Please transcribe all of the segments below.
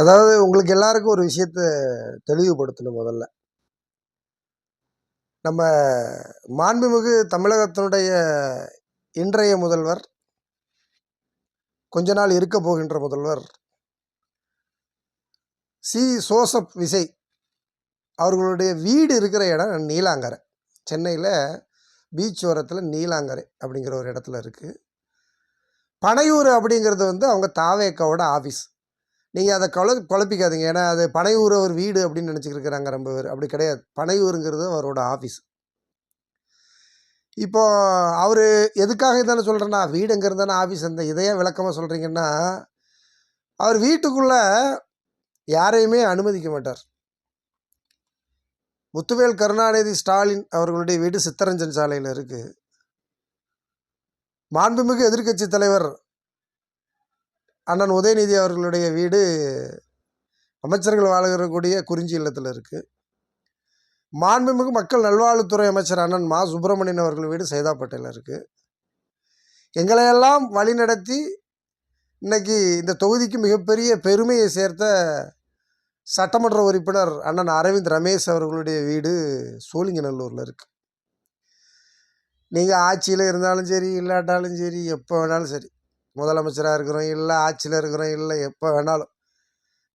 அதாவது உங்களுக்கு எல்லாருக்கும் ஒரு விஷயத்த தெளிவுபடுத்தணும் முதல்ல. நம்ம மாண்புமிகு தமிழகத்தினுடைய இன்றைய முதல்வர், கொஞ்ச நாள் இருக்க போகின்ற முதல்வர் ஜோசப் விஜய் அவர்களுடைய வீடு இருக்கிற இடம் நீலாங்கரை. சென்னையில் பீச் ஓரத்தில் நீலாங்கரை அப்படிங்கிற ஒரு இடத்துல இருக்குது. பனையூர் அப்படிங்கிறது அவங்க தாவேக்காவோட ஆஃபீஸ். நீங்கள் அதை குழப்பிக்காதீங்க. ஏன்னா அது பனையூர் ஒரு வீடு அப்படின்னு நினச்சிக்கிருக்கிறாங்க ரொம்ப பேர். அப்படி கிடையாது. பனையூருங்கிறது அவரோட ஆஃபீஸ். இப்போ அவர் எதுக்காக இதானே சொல்கிறேன்னா, வீடுங்கிறது தானே ஆஃபீஸ். இதையே விளக்கமாக சொல்கிறீங்கன்னா, அவர் வீட்டுக்குள்ளே யாரையுமே அனுமதிக்க மாட்டார். முத்துவேல் கருணாநிதி ஸ்டாலின் அவர்களுடைய வீடு சித்தரஞ்சன் சாலையில் இருக்குது. மாண்புமிகு எதிர்க்கட்சி தலைவர் அண்ணன் உதயநிதி அவர்களுடைய வீடு அமைச்சர்கள் வாழ்கிறக்கூடிய குறிஞ்சி இல்லத்தில் இருக்குது. மாண்புமிகு மக்கள் நல்வாழ்வுத்துறை அமைச்சர் அண்ணன் மா சுப்பிரமணியன் அவர்கள் வீடு சைதாப்பேட்டையில் இருக்குது. எங்களையெல்லாம் வழிநடத்தி இன்னைக்கு இந்த தொகுதிக்கு மிகப்பெரிய பெருமையை சேர்த்த சட்டமன்ற உறுப்பினர் அண்ணன் அரவிந்த் ரமேஷ் அவர்களுடைய வீடு சோழிங்கநல்லூரில் இருக்குது. நீங்கள் ஆட்சியில் இருந்தாலும் சரி, இல்லாட்டாலும் சரி, எப்போ வேணாலும் சரி, முதலமைச்சராக இருக்கிறோம் இல்லை, ஆட்சியில் இருக்கிறோம் இல்லை, எப்போ வேணாலும்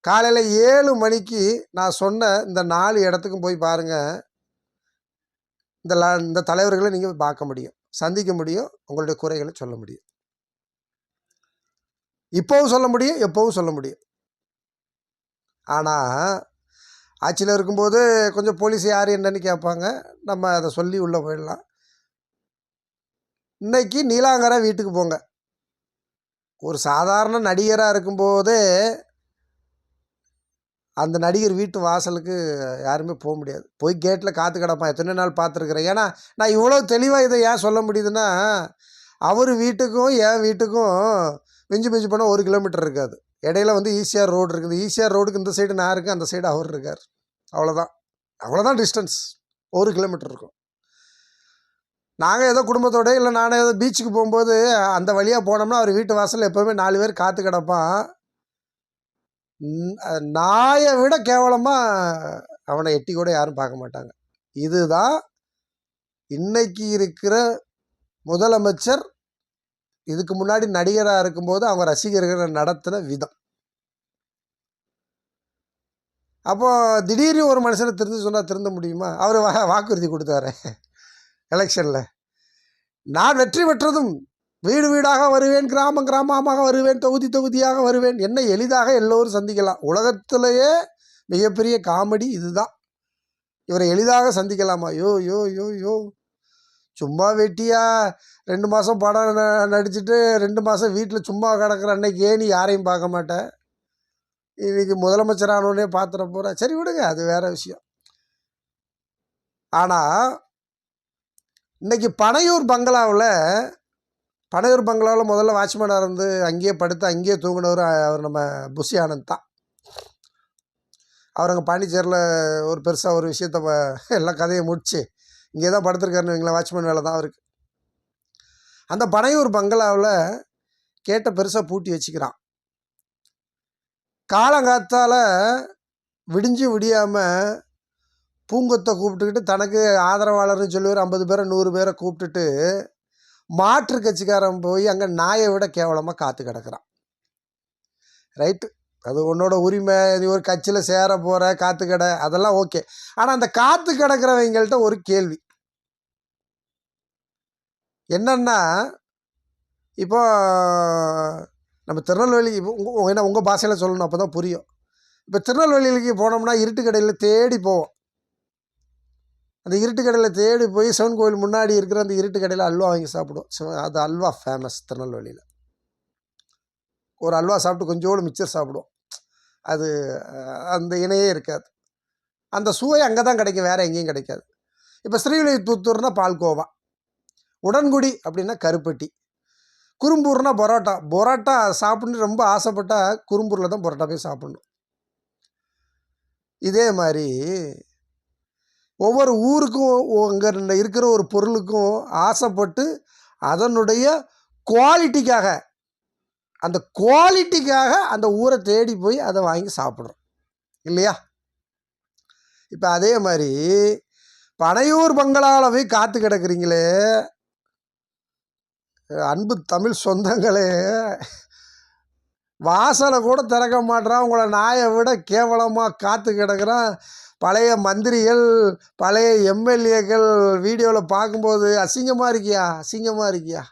காலையில் 7 மணிக்கு நான் சொன்ன இந்த 4 இடத்துக்கும் போய் பாருங்கள். இந்த தலைவர்களை நீங்கள் பார்க்க முடியும், சந்திக்க முடியும், உங்களுடைய குறைகளை சொல்ல முடியும். இப்போவும் சொல்ல முடியும், எப்போவும் சொல்ல முடியும். ஆனால் ஆட்சியில் இருக்கும்போது கொஞ்சம் போலீஸ் யார் என்னன்னு கேட்பாங்க, நம்ம அதை சொல்லி உள்ளே போயிடலாம். இன்னைக்கு நீலாங்கரை வீட்டுக்கு போங்க. ஒரு சாதாரண நடிகராக இருக்கும்போதே அந்த நடிகர் வீட்டு வாசலுக்கு யாருமே போக முடியாது. போய் கேட்டில் காத்து கிடப்பான். எத்தனை நாள் பார்த்துருக்குறேன். ஏன்னா நான் இவ்வளோ தெளிவாக இதை ஏன் சொல்ல முடியுதுன்னா, அவர் வீட்டுக்கும் என் வீட்டுக்கும் மிஞ்சி போனால் 1 கிலோமீட்டர் இருக்காது. இடையில ஈசிஆர் ரோடு இருக்குது. ஈசிஆர் ரோடுக்கு இந்த சைடு நான் இருக்கேன், அந்த சைடு அவர் இருக்கார். அவ்வளோதான் டிஸ்டன்ஸ். 1 கிலோமீட்டர் இருக்கும். நாங்கள் ஏதோ குடும்பத்தோடு இல்லை நானே ஏதோ பீச்சுக்கு போகும்போது அந்த வழியாக போனோம்னா அவர் வீட்டு வாசலில் எப்போவுமே 4 பேர் காத்து கிடப்பான். நாயை விட கேவலமாக அவனை எட்டி கூட யாரும் பார்க்க மாட்டாங்க. இதுதான் இன்னைக்கு இருக்கிற முதலமைச்சர் இதுக்கு முன்னாடி நடிகராக இருக்கும்போது அவங்க ரசிகர்களை நடத்தின விதம். அப்போ திடீர்னு ஒரு மனுஷனை திருந்து சொன்னால் திருந்த முடியுமா? அவர் வாக்குறுதி கொடுத்தாரு எலெக்ஷனில், நான் வெற்றி பெற்றதும் வீடு வீடாக வருவேன், கிராமமாக வருவேன், தொகுதியாக வருவேன். என்ன எளிதாக எல்லோரும் சந்திக்கலாம். உலகத்திலேயே மிகப்பெரிய காமெடி இதுதான். இவரை எளிதாக சந்திக்கலாமா? யோ யோ யோ யோ சும்மா வெட்டியா 2 மாதம் படம் நடிச்சுட்டு 2 மாதம் வீட்டில் சும்மா கிடக்கிற அன்னைக்கு ஏன் நீ யாரையும் பார்க்க மாட்டேன்? இன்னைக்கு முதலமைச்சரானோடனே பார்த்துட போகிற. சரி விடுங்க, அது வேற விஷயம். ஆனால் இன்னைக்கு பனையூர் பங்களாவில் முதல்ல வாட்ச்மேனாக இருந்து அங்கேயே படுத்து அங்கேயே தூங்கினவர் அவர் நம்ம புஷி ஆனந்த் தான். அவர் அங்கே பாண்டிச்சேரியில் ஒரு பெருசாக ஒரு விஷயத்த எல்லா கதையை முடிச்சு இங்கே தான் படுத்துருக்காருன்னு வைங்களேன். வாட்ச்மேன் வேலை தான் அவருக்கு. அந்த பனையூர் பங்களாவில் கேட்ட பெருசாக பூட்டி வச்சுக்கிறான். காலங்காத்தால் விடியாமல் பூங்கொத்தை கூப்பிட்டுக்கிட்டு தனக்கு ஆதரவாளர்னு சொல்லி ஒரு 50 பேரை 100 பேரை கூப்பிட்டுட்டு மாற்று கட்சிக்காரன் போய் அங்கே நாயை விட கேவலமாக காத்து கிடக்கிறான். ரைட்டு, அது உன்னோட உரிமை. நீ ஒரு கட்சியில் சேர போகிற, காத்து கடை, அதெல்லாம் ஓகே. ஆனால் அந்த காத்து கிடக்கிறவங்கள்ட்ட ஒரு கேள்வி என்னன்னா, இப்போ நம்ம திருநெல்வேலி, ஏன்னா உங்கள் பாஷையில் சொல்லணும், அப்போ தான் புரியும். இப்போ திருநெல்வேலிக்கு போனோம்னா இருட்டு கடையில் தேடி போவோம். அந்த இருட்டு கடையில் தேடி போய் சிவன் கோவில் முன்னாடி இருக்கிற அந்த இருட்டு கடையில் அல்வா வாங்கி சாப்பிடுவோம். அது அல்வா ஃபேமஸ் திருநெல்வேலியில். ஒரு அல்வா சாப்பிட்டு கொஞ்சோடு மிச்சர் சாப்பிடுவோம். அது அந்த இணையே இருக்காது. அந்த சுவை அங்கே தான் கிடைக்கும், வேறு எங்கேயும் கிடைக்காது. இப்போ ஸ்ரீவில்லிபுத்தூர்னா பால்கோவா, உடன்குடி அப்படின்னா கருப்பட்டி, குறும்பூர்னா பரோட்டா சாப்பிட்ணுன்னு ரொம்ப ஆசைப்பட்டால் குறும்பூரில் தான் பரோட்டா போய் சாப்பிட்ணும். இதே மாதிரி ஒவ்வொரு ஊருக்கும் அங்கே இருக்கிற ஒரு பொருளுக்கும் ஆசைப்பட்டு அதனுடைய குவாலிட்டிக்காக அந்த குவாலிட்டிக்காக அந்த ஊரை தேடி போய் அதை வாங்கி சாப்பிட்றோம் இல்லையா? இப்போ அதே மாதிரி பனையூர் பங்களாவில் போய் காத்து கிடக்குறீங்களே அன்பு தமிழ் சொந்தங்களே, வாசலை கூட திறக்க மாட்டேறான், உங்களை நாயை விட கேவலமாக காத்து கிடக்குறான். பழைய மந்திரிகள், பழைய எம்எல்ஏக்கள் வீடியோவில் பார்க்கும்போது அசிங்கமாக இருக்கியா, அசிங்கமாக இருக்கியா?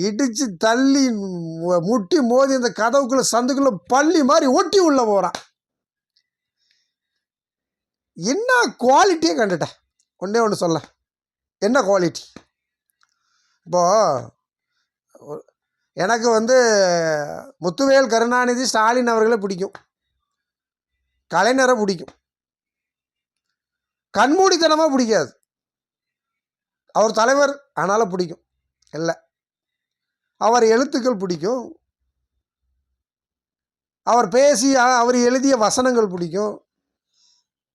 இடித்து தள்ளி முட்டி மோதி இந்த கதவுக்குள்ளே சந்துக்குள்ளே பள்ளி மாதிரி ஒட்டி உள்ளே போகிறான். என்ன குவாலிட்டியே கண்டுட்டேன். ஒன்றே ஒன்று சொல்ல, என்ன குவாலிட்டி? இப்போது எனக்கு முத்துவேல் கருணாநிதி ஸ்டாலின் அவர்களை பிடிக்கும், கலைஞரை பிடிக்கும். கண்மூடித்தனமாக பிடிக்காது. அவர் தலைவர் அதனால் பிடிக்கும் இல்லை. அவர் எழுத்துக்கள் பிடிக்கும், அவர் அவர் எழுதிய வசனங்கள் பிடிக்கும்,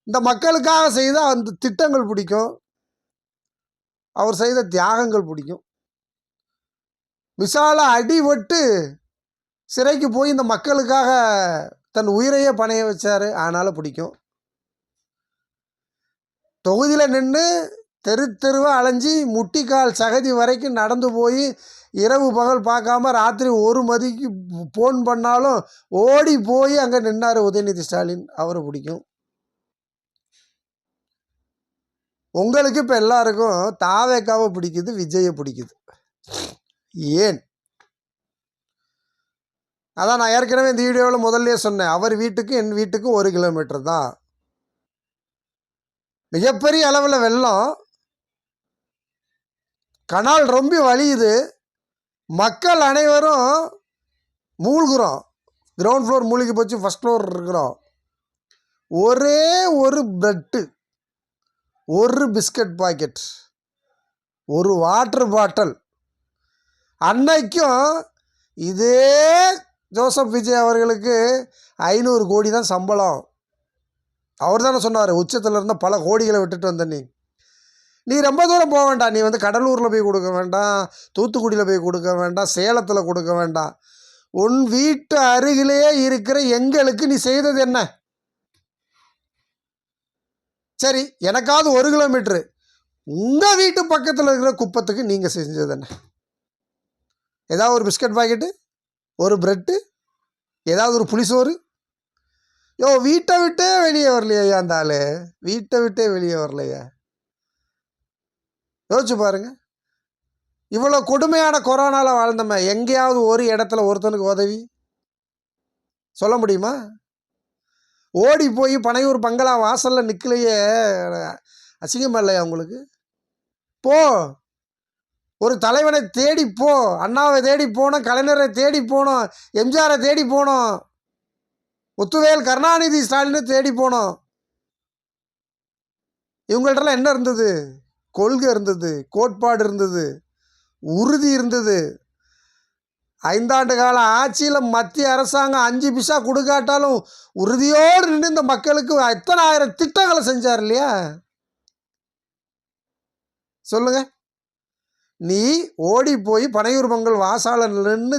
இந்த மக்களுக்காக செய்த அந்த திட்டங்கள் பிடிக்கும், அவர் செய்த தியாகங்கள் பிடிக்கும். விசால அடிபட்டு சிறைக்கு போய் இந்த மக்களுக்காக தன் உயிரையே பணைய வச்சார், அதனால் பிடிக்கும். தொகுதியில் நின்று தெருவாக அலைஞ்சி முட்டிக்கால் சகதி வரைக்கும் நடந்து போய் இரவு பகல் பார்க்காம ராத்திரி 1 மணிக்கு ஃபோன் பண்ணாலும் ஓடி போய் அங்கே நின்னார் உதயநிதி ஸ்டாலின், அவரை பிடிக்கும். உங்களுக்கு இப்போ எல்லாருக்கும் தாவேக்காவை பிடிக்குது, விஜயை பிடிக்குது. ஏன்? அதான் நான் ஏற்கனவே இந்த வீடியோவில் முதல்ல சொன்னேன், அவர் வீட்டுக்கு என் வீட்டுக்கு 1 கிலோமீட்டர் தான். மிகப்பெரிய அளவில் வெள்ளம், கனால் ரொம்ப வலியுது, மக்கள் அனைவரும் மூழ்கிறோம். கிரவுண்ட் ஃப்ளோர் மூழ்கி போச்சு, ஃபஸ்ட் ஃப்ளோர் இருக்கிறோம். ஒரே ஒரு பிரெட்டு, ஒரு பிஸ்கட் பாக்கெட், ஒரு வாட்டர் பாட்டில். அன்னைக்கும் இதே ஜோசப் விஜய் அவர்களுக்கு 500 கோடி தான் சம்பளம். அவர் தானே சொன்னார், உச்சத்தில் இருந்த பல கோடிகளை விட்டுட்டு வந்த நீ ரொம்ப தூரம் போக வேண்டாம், நீ கடலூரில் போய் கொடுக்க வேண்டாம், தூத்துக்குடியில் போய் கொடுக்க வேண்டாம், சேலத்தில் கொடுக்க வேண்டாம், உன் வீட்டு அருகிலேயே இருக்கிற எங்களுக்கு நீ செய்தது என்ன? சரி, எனக்காவது 1 கிலோமீட்ரு, உங்கள் வீட்டு பக்கத்தில் இருக்கிற குப்பத்துக்கு நீங்கள் செஞ்சது என்ன? ஏதாவது ஒரு பிஸ்கட் பாக்கெட்டு, ஒரு ப்ரெட்டு, ஏதாவது ஒரு புளிசோறு. வீட்டை விட்டே வெளியே வரலையா அந்த ஆள்? வீட்டை விட்டே வெளியே வரலையா? யோசிச்சு பாருங்க. இவ்வளோ கொடுமையான கொரோனாவில் வாழ்ந்தோமே, எங்கேயாவது ஒரு இடத்துல ஒருத்தனுக்கு உதவி சொல்ல முடியுமா? ஓடி போய் பனையூர் பங்களா வாசலில் நிற்கலையே, அசிங்கமாக இல்லையா உங்களுக்கு? போ, ஒரு தலைவனை தேடி போ. அண்ணாவை தேடி போனோம், கலைஞரை தேடி போனோம், எம்ஜிஆரை தேடி போனோம், முத்துவேல் கருணாநிதி ஸ்டாலினை தேடி போனோம். இவங்கள்ட்டலாம் என்ன இருந்தது? கொள்கை இருந்தது, கோட்பாடு இருந்தது, உறுதி இருந்தது. 5 ஆண்டு கால ஆட்சியில் மத்திய அரசாங்கம் 5 பைசா கொடுக்காட்டாலும் உறுதியோடு நின்று இந்த மக்களுக்கு எத்தனை ஆயிரம் திட்டங்களை செஞ்சார் இல்லையா? சொல்லுங்க. நீ ஓடி போய் பனையூர் பொங்கல் வாசாளர் நின்று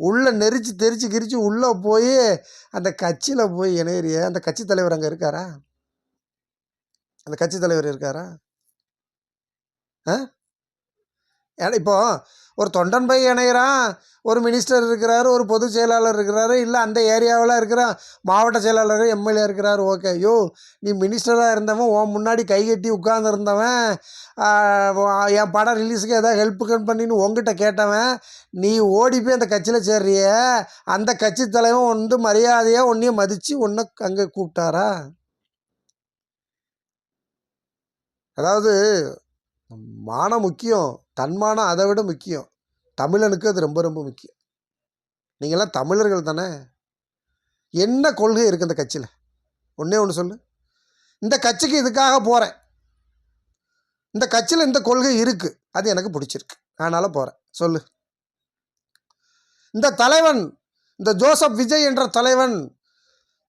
உள்ளே நெரிச்சு தெரிச்சு கிரிச்சு உள்ளே போய் அந்த கட்சியில் போய் இணையறிய அந்த கட்சி தலைவர் அங்கே இருக்காரா? அந்த கட்சி தலைவர் இருக்காரா? இப்போ ஒரு தொண்டன் பை இணைகிறான், ஒரு மினிஸ்டர் இருக்கிறாரு, ஒரு பொதுச் செயலாளர் இருக்கிறாரு, இல்லை அந்த ஏரியாவில் இருக்கிற மாவட்ட செயலாளர் எம்எல்ஏ இருக்கிறாரு. ஓகே, நீ மினிஸ்டராக இருந்தவன், உன் முன்னாடி கை கட்டி உட்கார்ந்துருந்தவன், என் படம் ரிலீஸுக்கு ஏதாவது ஹெல்ப்புக்கு பண்ணின்னு உங்ககிட்ட கேட்டவன், நீ ஓடி போய் அந்த கட்சியில் சேர்றிய, அந்த கட்சி தலைவன் மரியாதையாக உன்னையும் மதித்து உன்னை அங்கே கூப்பிட்டாரா? அதாவது மானம் முக்கியம், தன்மானம் அதை விட முக்கியம். தமிழனுக்கு அது ரொம்ப ரொம்ப முக்கியம். நீங்கள்லாம் தமிழர்கள் தானே? என்ன கொள்கை இருக்குது இந்த கட்சியில்? ஒன்றே ஒன்று சொல்லு. இந்த கட்சிக்கு இதுக்காக போகிறேன், இந்த கட்சியில் இந்த கொள்கை இருக்குது, அது எனக்கு பிடிச்சிருக்கு, அதனால் போகிறேன், சொல்லு. இந்த தலைவன், இந்த ஜோசப் விஜய் என்ற தலைவன்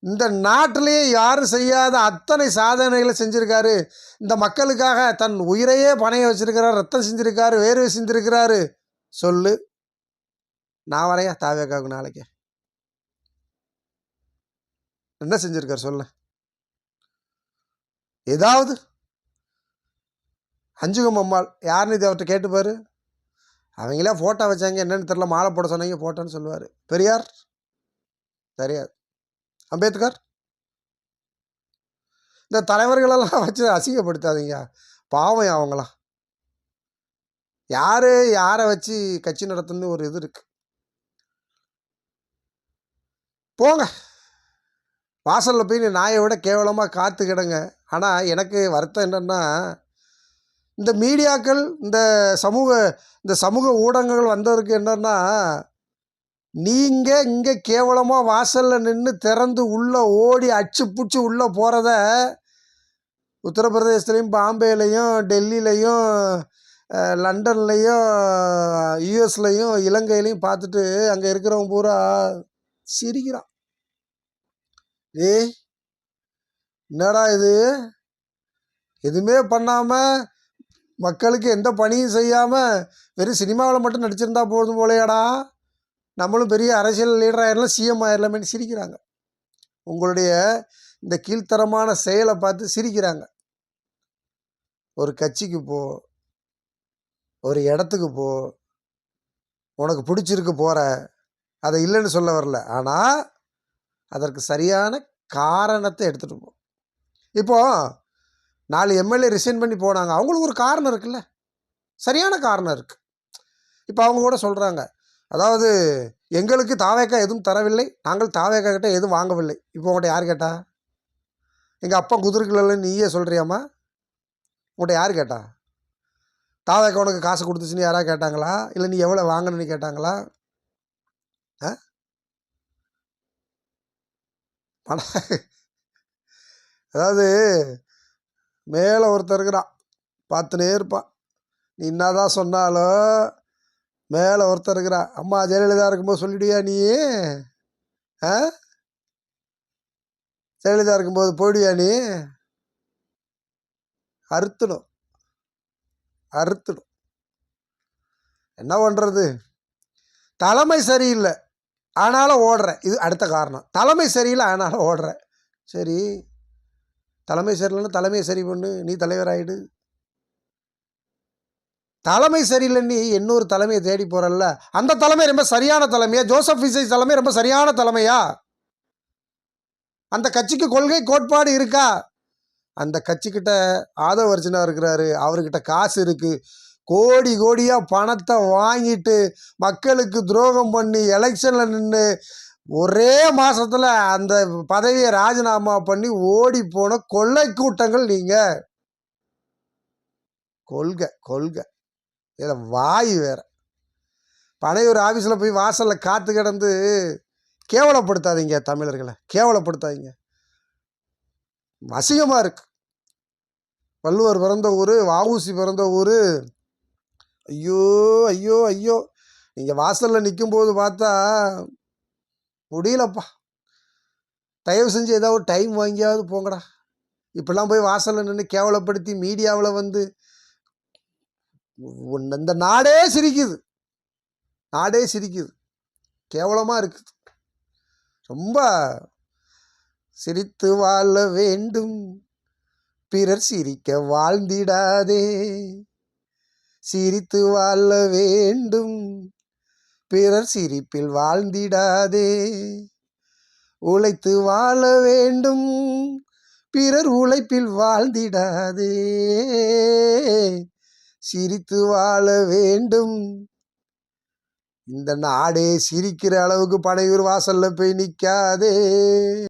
இந்த நாட்டிலேயே யாரும் செய்யாத அத்தனை சாதனைகளை செஞ்சுருக்காரு. இந்த மக்களுக்காக தன் உயிரையே பணைய வச்சிருக்கிறார், ரத்தம் செஞ்சுருக்காரு, வேர்வை செஞ்சுருக்கிறாரு. சொல்லு. நான் வரையா தாவேக்காவுக்கு நாளைக்கு என்ன செஞ்சிருக்காரு சொல்ல, ஏதாவது அஞ்சுகம் அம்மாள் யாருன்னு இது அவர்கிட்ட கேட்டுப்பாரு. அவங்களே ஃபோட்டோ வச்சாங்க, என்னன்னு தெரில, மாலை போட சொன்னாங்க, போட்டோன்னு சொல்லுவார். பெரியார் தெரியாது. அம்பேத்கர், இந்த தலைவர்களெல்லாம் வச்சு அசிங்கப்படுத்தாதீங்க, பாவம் அவங்களாம். யார் யாரை வச்சு கட்சி நடத்துன்னு ஒரு இது இருக்குது. போங்க வாசலில் போய் நீ நாயை விட கேவலமாக காத்து கிடங்க. ஆனால் எனக்கு வருத்தம் என்னென்னா, இந்த மீடியாக்கள் இந்த சமூக ஊடகங்கள் வந்ததுக்கு என்னென்னா, நீங்கள் இங்கே கேவலமாக வாசலில் நின்று திறந்து உள்ளே ஓடி அச்சு பிடிச்சி உள்ளே போகிறத உத்தரப்பிரதேசத்துலேயும் பாம்பேலையும் டெல்லியிலையும் லண்டன்லையும் யூஎஸ்லையும் இலங்கையிலையும் பார்த்துட்டு அங்கே இருக்கிறவங்க பூரா சிரிக்கிறான். என்னடா இது, எதுவுமே பண்ணாமல் மக்களுக்கு எந்த பணியும் செய்யாமல் வெறும் சினிமாவில் மட்டும் நடிச்சிருந்தா போதும் போலையாடா, நம்மளும் பெரிய அரசியல் லீடர் ஆயிடலாம், சிஎம் ஆயிடலாமேன்னு சிரிக்கிறாங்க. உங்களுடைய இந்த கீழ்த்தரமான செயலை பார்த்து சிரிக்கிறாங்க. ஒரு கட்சிக்கு போ, ஒரு இடத்துக்கு போ, உனக்கு பிடிச்சிருக்கு போகிற, அதை இல்லைன்னு சொல்ல வரல, ஆனால் அதற்கு சரியான காரணத்தை எடுத்துகிட்டு போ. இப்போது 4 எம்எல்ஏ ரிசைன் பண்ணி போனாங்க, அவங்களுக்கு ஒரு காரணம் இருக்குல்ல, சரியான காரணம் இருக்குது. இப்போ அவங்க கூட சொல்கிறாங்க, அதாவது எங்களுக்கு தாவேக்கா எதுவும் தரவில்லை, நாங்கள் தாவேக்கா கிட்ட எதுவும் வாங்கவில்லை. இப்போ உங்கள்கிட்ட யார் கேட்டா? எங்கள் அப்பா குதிரைக்குள்ள நீயே சொல்கிறியாம்மா? உங்கள்கிட்ட யார் கேட்டா? தாவேக்கா உனக்கு காசு கொடுத்துச்சுன்னு யாராவது கேட்டாங்களா? இல்லை நீ எவ்வளோ வாங்கணுன்னு கேட்டாங்களா? அதாவது மேலே ஒருத்தர் இருக்கிறான், பார்த்துனே இருப்பான். நீ என்னதான் சொன்னாலும் மேலே ஒருத்தர் இருக்கிறான். அம்மா ஜெயலலிதா இருக்கும்போது சொல்லிடுவியா நீ? ஜெயலலிதா இருக்கும்போது போயிடுவியா நீ? அறுத்துடும். என்ன பண்ணுறது, தலைமை சரியில்லை ஆனாலும் ஓடுறேன், இது அடுத்த காரணம். தலைமை சரியில்லை ஆனாலும் ஓடுறேன். சரி, தலைமை சரியில்லைன்னா தலைமையை சரி பண்ணு, நீ தலைவராயிடு. தலைமை சரியில்லைன்னு இன்னொரு தலைமையை தேடி போகிறல்ல, அந்த தலைமை ரொம்ப சரியான தலைமையா? ஜோசப் விஜய் தலைமை ரொம்ப சரியான தலைமையா? அந்த கட்சிக்கு கொள்கை கோட்பாடு இருக்கா? அந்த கட்சிக்கிட்ட ஆதவ அர்ஜுனா இருக்கிறாரு, அவர்கிட்ட காசு இருக்குது, கோடி கோடியாக பணத்தை வாங்கிட்டு மக்களுக்கு துரோகம் பண்ணி எலெக்ஷனில் நின்று ஒரே மாதத்தில் அந்த பதவியை ராஜினாமா பண்ணி ஓடி போன கொள்ளை கூட்டங்கள் நீங்கள். கொள்கை இதில் வாய் வேறு. பனையூர் ஆஃபீஸில் போய் வாசலில் காத்து கிடந்து கேவலப்படுத்தாதீங்க, தமிழர்களை கேவலப்படுத்தாதீங்க, அசிங்கமாக இருக்குது. வள்ளுவர் பிறந்த ஊர், வஉசி பிறந்த ஊர். ஐயோ ஐயோ ஐயோ, நீங்கள் வாசலில் நிற்கும்போது பார்த்தா முடியலப்பா. தயவு செஞ்சு ஏதாவது ஒரு டைம் வாங்கியாவது போங்கடா. இப்படிலாம் போய் வாசலில் நின்று கேவலப்படுத்தி மீடியாவில் வந்து இந்த நாடே சிரிக்குது, கேவலமாக இருக்குது. ரொம்ப சிரித்து வாழ வேண்டும், பிறர் சிரிக்க வாழ்ந்திடாதே. சிரித்து வாழ வேண்டும், பிறர் சிரிப்பில் வாழ்ந்திடாதே. உழைத்து வாழ வேண்டும், பிறர் உழைப்பில் வாழ்ந்திடாதே. சிரித்து வாழ வேண்டும். இந்த நாடே சிரிக்கிற அளவுக்கு பனையூர் வாசல்ல போய் நிற்காதே.